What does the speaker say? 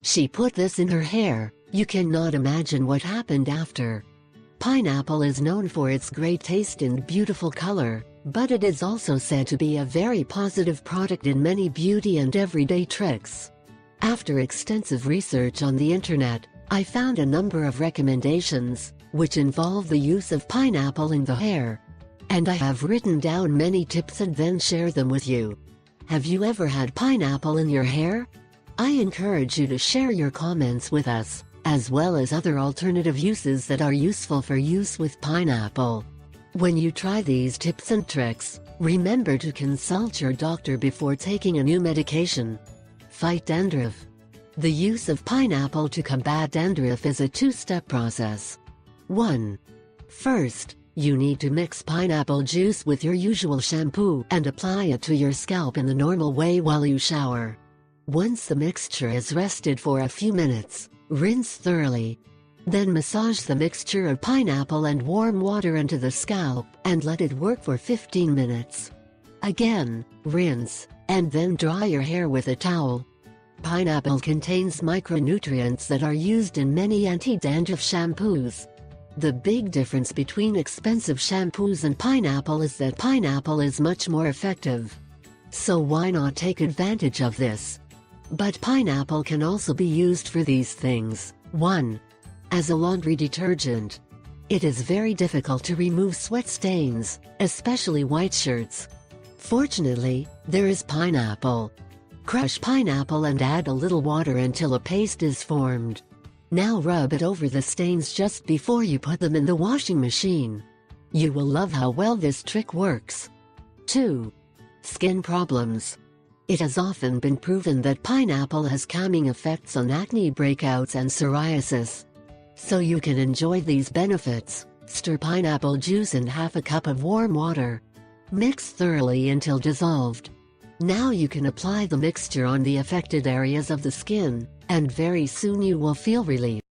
She put this in her hair. You cannot imagine what happened after. Pineapple is known for its great taste and beautiful color, but it is also said to be a very positive product in many beauty and everyday tricks. After extensive research on the internet, I found a number of recommendations, which involve the use of pineapple in the hair. And I have written down many tips and then share them with you. Have you ever had pineapple in your hair? I encourage you to share your comments with us, as well as other alternative uses that are useful for use with pineapple. When you try these tips and tricks, remember to consult your doctor before taking a new medication. Fight dandruff. The use of pineapple to combat dandruff is a two-step process. 1. First, you need to mix pineapple juice with your usual shampoo and apply it to your scalp in the normal way while you shower. Once the mixture is rested for a few minutes, rinse thoroughly. Then massage the mixture of pineapple and warm water into the scalp and let it work for 15 minutes. Again, rinse, and then dry your hair with a towel. Pineapple contains micronutrients that are used in many anti-dandruff shampoos. The big difference between expensive shampoos and pineapple is that pineapple is much more effective. So why not take advantage of this? But pineapple can also be used for these things. 1. As a laundry detergent. It is very difficult to remove sweat stains, especially white shirts. Fortunately, there is pineapple. Crush pineapple and add a little water until a paste is formed. Now rub it over the stains just before you put them in the washing machine. You will love how well this trick works. 2. Skin problems. It has often been proven that pineapple has calming effects on acne breakouts and psoriasis. So you can enjoy these benefits. Stir pineapple juice in half a cup of warm water. Mix thoroughly until dissolved. Now you can apply the mixture on the affected areas of the skin, and very soon you will feel relief.